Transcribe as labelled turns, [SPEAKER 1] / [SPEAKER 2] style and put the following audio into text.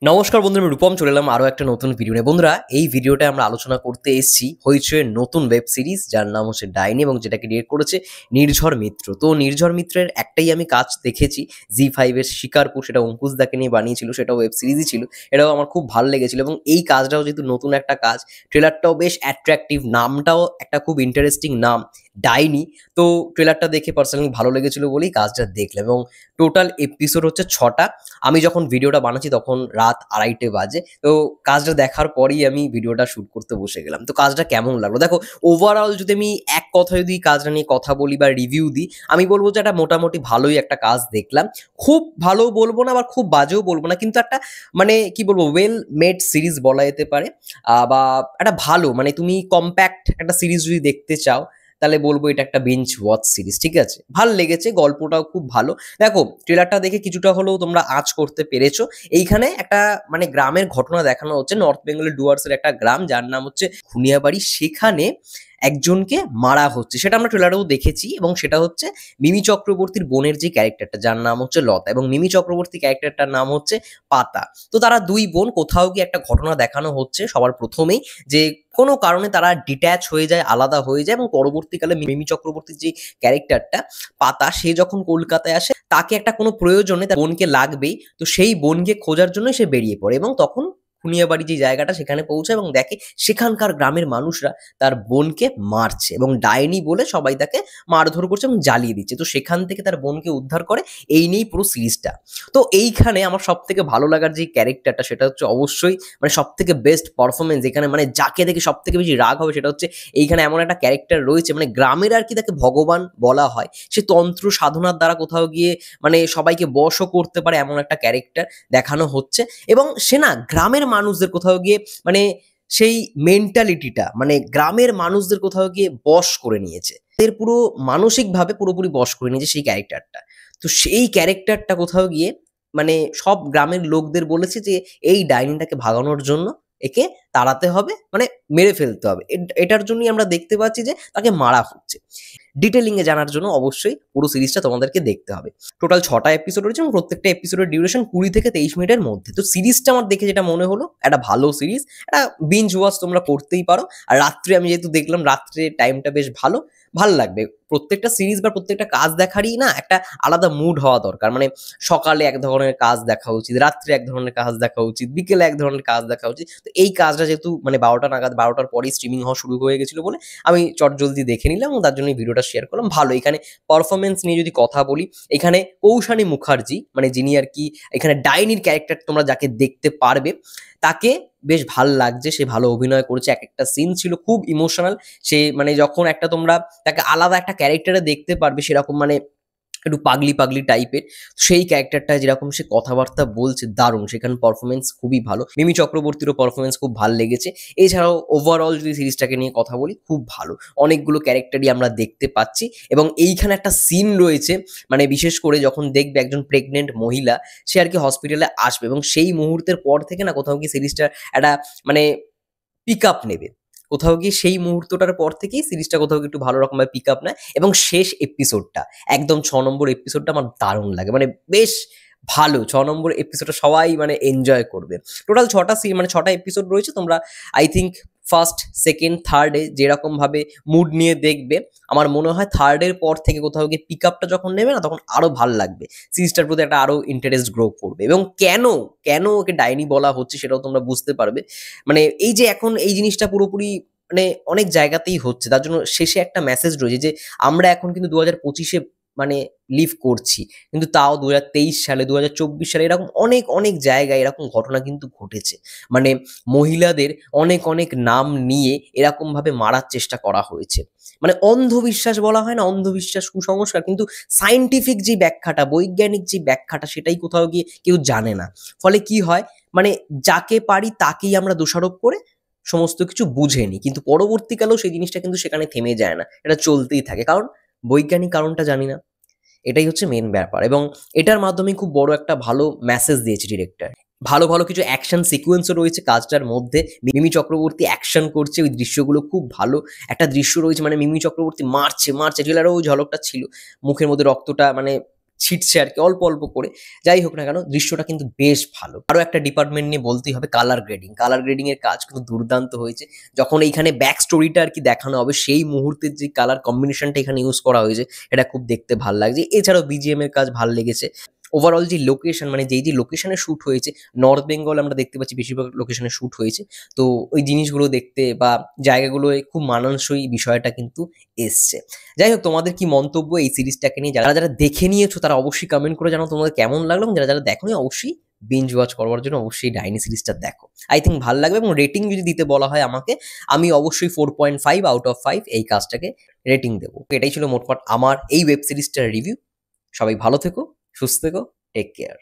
[SPEAKER 1] নমস্কার বন্ধুরা, আমি রূপম চলে এলাম আরো একটা নতুন ভিডিও নিয়ে। বন্ধুরা, এই ভিডিওটা আমরা আলোচনা করতে এসেছি হইচইয়ের নতুন ওয়েব সিরিজ যার নাম হচ্ছে ডাইনি এবং যেটাকে ডিরেক্ট করেছে নির্ঝর মিত্র। তো নির্ঝর মিত্রের একটাই আমি কাজ দেখেছি, জি5 এর শিকারপুর, সেটা অঙ্কুশ দাকে নিয়ে বানিয়েছিল, সেটা ওয়েব সিরিজই ছিল। এটাও আমার খুব ভালো লেগেছিল এবং এই কাজটাও যেহেতু নতুন একটা কাজ, ট্রেলারটাও বেশ অ্যাট্রাকটিভ, নামটাও একটা খুব ইন্টারেস্টিং নাম, ডাইনি। তো ট্রেলারটা দেখে পার্সোনালি ভালো লেগেছিল বলেই কাজটা দেখলাম এবং টোটাল এপিসোড হচ্ছে 6টা। আমি যখন ভিডিওটা বানাচ্ছি তখন রাত 2:30 বাজে। তো কাজটা দেখার পরেই আমি ভিডিওটা শুট করতে বসে গেলাম। তো কাজটা কেমন লাগলো? দেখো, ওভারঅল যদি আমি এক কথায় যদি কাজটা নিয়ে কথা বলি বা রিভিউ দিই, আমি বলবো যে একটা মোটামুটি ভালোই একটা কাজ দেখলাম। খুব ভালোও বলবো না, আবার খুব বাজেও বলবো না, কিন্তু একটা মানে কি বলবো, ওয়েল মেড সিরিজ বলা যেতে পারে। বা একটা ভালো, মানে তুমি কম্প্যাক্ট একটা সিরিজ যদি দেখতে চাও তাহলে বলবো এটা একটা বিঞ্জ ওয়াচ সিরিজ। ঠিক আছে, ভালো লেগেছে, গল্পটাও খুব ভালো। দেখো, ট্রেলারটা দেখে কিছুটা হলেও তোমরা আঁচ করতে পেরেছো। এইখানে একটা মানে গ্রামের ঘটনা দেখানো হচ্ছে, নর্থ বেঙ্গলের ডুয়ার্সের একটা গ্রাম যার নাম হচ্ছে খুনিয়াবাড়ি। সেখানে একজনকে মারা হচ্ছে, সেটা আমরা ট্রেলারেও দেখেছি এবং সেটা হচ্ছে মিমি চক্রবর্তীর বোনের যে ক্যারেক্টারটা, যার নাম হচ্ছে লতা, এবং মিমি চক্রবর্তী ক্যারেক্টারটার নাম হচ্ছে পাতা। তো তারা দুই বোন, কোথাও গিয়ে একটা ঘটনা দেখানো হচ্ছে সবার প্রথমেই, যে কোনো কারণে তারা ডিট্যাচ হয়ে যায়, আলাদা হয়ে যায়, এবং পরবর্তীকালে মিমি চক্রবর্তীর যে ক্যারেক্টারটা পাতা, সে যখন কলকাতায় আসে, তাকে একটা কোনো প্রয়োজনে তার বোনকে লাগবেই, তো সেই বোনকে খোঁজার জন্য সে বেরিয়ে পড়ে এবং তখন খুনিয়াবাড়ি যে জায়গাটা সেখানে পৌঁছায় এবং দেখে সেখানকার গ্রামের মানুষরা তার বোনকে মারছে এবং ডাইনি বলে সবাই তাকে মারধর করছে এবং জ্বালিয়ে দিচ্ছে। তো সেখান থেকে তার বোনকে উদ্ধার করে। এই নিয়েই পুরো সিরিজটা। তো এইখানে আমার সব থেকে ভালো লাগার যে ক্যারেক্টারটা, সেটা হচ্ছে অবশ্যই মানে সব থেকে বেস্ট পারফরমেন্স, এখানে মানে যাকে দেখে সব থেকে বেশি রাগ হবে সেটা হচ্ছে এইখানে এমন একটা ক্যারেক্টার রয়েছে, মানে গ্রামের আর কি তাকে ভগবান বলা হয়, সে তন্ত্র সাধনার দ্বারা কোথাও গিয়ে মানে সবাইকে বশও করতে পারে, এমন একটা ক্যারেক্টার দেখানো হচ্ছে। এবং সে না গ্রামের মানুষদের কোথাও গিয়ে মানে সেই মেন্টালিটিটা, মানে গ্রামের মানুষদের কোথাও গিয়ে বশ করে নিয়েছে, এর পুরো মানসিকভাবে পুরোপুরি বশ করে নিয়েছে সেই ক্যারেক্টারটা। তো সেই ক্যারেক্টারটা কোথাও গিয়ে মানে সব গ্রামের লোকদের বলেছে যে এই ডাইনিটাকে ভাগানোর জন্য একে তাড়াতে হবে, মানে মেরে ফেলতে হবে। এটার জন্যই আমরা দেখতে পাচ্ছি যে তাকে মারা হচ্ছে। ডিটেলিং এ জানার জন্য অবশ্যই পুরো সিরিজটা তোমাদেরকে দেখতে হবে। টোটাল 6টা এপিসোড রয়েছে এবং প্রত্যেকটা এপিসোডের ডিউরেশন 20 থেকে 23 মিনিটের মধ্যে। তো সিরিজটা আমার দেখে যেটা মনে হলো, একটা ভালো সিরিজ, একটা বিঞ্জ ওয়াচ তোমরা করতেই পারো। আর রাত্রে আমি যেহেতু দেখলাম, রাত্রে টাইমটা বেশ ভালো, ভাল লাগবে। প্রত্যেকটা সিরিজ বা প্রত্যেকটা কাজ দেখারই না একটা আলাদা মুড হওয়া দরকার। মানে সকালে এক ধরনের কাজ দেখা উচিত, রাত্রে এক ধরনের কাজ দেখা উচিত, বিকেলে এক ধরনের কাজ দেখা উচিত। তো এই কাজটা যেহেতু মানে 12টা নাগাদ, 12টার পরেই স্ট্রিমিং হওয়া শুরু হয়ে গেছিল বলে আমি চটজলদি দেখে নিলাম এবং তার জন্য এই ভিডিওটা শেয়ার করলাম। ভালো। এখানে পারফরমেন্স নিয়ে যদি কথা বলি, এখানে কৌশানী মুখার্জি, মানে যিনি আর কি এখানে ডাইনির ক্যারেক্টার তোমরা যাকে দেখতে পারবে, তাকে বেশ ভাল লাগছে, সে ভালো অভিনয় করেছে। এক একটা সিন ছিল খুব ইমোশনাল। সে মানে যখন একটা তোমরা তাকে আলাদা একটা ক্যারেক্টারে দেখতে পারবে, সেরকম মানে একটু পাগলি পাগলি টাইপের, সেই ক্যারেক্টারটা যেরকম সে কথাবার্তা বলছে, দারুণ। সেখানে পারফরমেন্স খুবই ভালো, মিমি চক্রবর্তীরও পারফরমেন্স খুব ভালো লেগেছে। এছাড়াও ওভারঅল যদি সিরিজটাকে নিয়ে কথা বলি, খুব ভালো, অনেকগুলো ক্যারেক্টারই আমরা দেখতে পাচ্ছি। এবং এইখানে একটা সিন রয়েছে, মানে বিশেষ করে যখন দেখবে একজন প্রেগনেন্ট মহিলা, সে আর কি হসপিটালে আসবে এবং সেই মুহূর্তের পর থেকে না কোথাও কি সিরিজটা একটা মানে পিক আপ নেবে, কোথাও গিয়ে সেই মুহূর্তটার পর থেকেই সিরিজটা কোথাও গিয়ে একটু ভালো রকমের পিক আপ নেয়। এবং শেষ এপিসোডটা, একদম 6 নম্বর এপিসোডটা আমার দারুণ লাগে, মানে বেশ ভালো। 6 নম্বর এপিসোডটা সবাই মানে এনজয় করবে। টোটাল 6টা এপিসোড রয়েছে। তোমরা আই থিঙ্ক ফার্স্ট, সেকেন্ড, থার্ডে যেরকম ভাবে মুড নিয়ে দেখবে, আমার মনে হয় থার্ডের পর থেকে কোথাও গিয়ে পিক আপটা যখন নেবে না, তখন আরো ভালো লাগবে, সিরিজটার প্রতি একটা আরো ইন্টারেস্ট গ্রো করবে। এবং কেন কেন ওকে ডাইনি বলা হচ্ছে সেটাও তোমরা বুঝতে পারবে। মানে এই যে এখন এই জিনিসটা পুরোপুরি মানে অনেক জায়গাতেই হচ্ছে, তার জন্য শেষে একটা মেসেজ রয়েছে যে আমরা এখন কিন্তু 2025-এ মানে লিভ করছি, কিন্তু তাও 2023 সালে, 2024 সালে এরকম অনেক অনেক জায়গায় এরকম ঘটনা কিন্তু ঘটেছে। মানে মহিলাদের অনেক অনেক নাম নিয়ে এরকম ভাবে মারার চেষ্টা করা হয়েছে। মানে অন্ধবিশ্বাস বলা হয় না, অন্ধবিশ্বাস, কুসংস্কার, কিন্তু সায়েন্টিফিক যে ব্যাখ্যাটা, বৈজ্ঞানিক যে ব্যাখ্যাটা, সেটাই কোথাও গিয়ে কেউ জানে না। ফলে কি হয়, মানে যাকে পারি তাকেই আমরা দোষারোপ করে সমস্ত কিছু বুঝে নিই, কিন্তু পরবর্তীকালেও সেই জিনিসটা কিন্তু সেখানে থেমে যায় না, এটা চলতেই থাকে, কারণ বৈজ্ঞানিক কারণটা জানি না। এটাই হচ্ছে মেন ব্যাপার। এবং এটার মাধ্যমে খুব বড় একটা ভালো মেসেজ দিয়েছে ডিরেক্টর। ভালো ভালো কিছু অ্যাকশন সিকোয়েন্সও রয়েছে কাজটার মধ্যে। মিমি চক্রবর্তী অ্যাকশন করছে, ওই দৃশ্যগুলো খুব ভালো। একটা দৃশ্য রয়েছে, মানে মিমি চক্রবর্তী মারছে মারছে, ট্রেলারেও ওই ঝলকটা ছিল, মুখের মধ্যে রক্তটা মানে ছিটছে আর কি অল্প অল্প করে। যাই হোক না কেন দৃশ্যটা কিন্তু বেশ ভালো। আরো একটা ডিপার্টমেন্ট নিয়ে বলতেই হবে, কালার গ্রেডিং। কালার গ্রেডিং এর কাজ কিন্তু দুর্দান্ত হয়েছে। যখন এইখানে ব্যাক স্টোরিটা আর কি দেখানো হবে সেই মুহূর্তের যে কালার কম্বিনেশনটা এখানে ইউজ করা হয়েছে এটা খুব দেখতে ভাল লাগছে। এছাড়াও বিজিএম এর কাজ ভাল লেগেছে। ওভারঅল যে লোকেশন মানে যেই লোকেশনে শুট হয়েছে, নর্থ বেঙ্গল আমরা দেখতে পাচ্ছি বেশিরভাগ লোকেশনে শুট হয়েছে। তো ওই জিনিসগুলো দেখতে বা জায়গাগুলোয় খুব মানানসই বিষয়টা কিন্তু এসছে। যাই হোক, তোমাদের কি মন্তব্য এই সিরিজটাকে নিয়ে? যারা যারা দেখে নিয়েছো তারা অবশ্যই কমেন্ট করে জানাও তোমাদের কেমন লাগলো, এবং যারা যারা দেখোনি অবশ্যই বিঞ্জ ওয়াচ করবার জন্য অবশ্যই ডাইনি সিরিজটা দেখো। আই থিঙ্ক ভাল লাগবে। এবং রেটিং যদি দিতে বলা হয় আমাকে, আমি অবশ্যই 4.5 আউট অফ 5 এই কাজটাকে রেটিং দেবো। এটাই ছিল মোটমাট আমার এই ওয়েব সিরিজটার রিভিউ। সবাই ভালো থেকো, সুস্থ থেকো, টেক কেয়ার।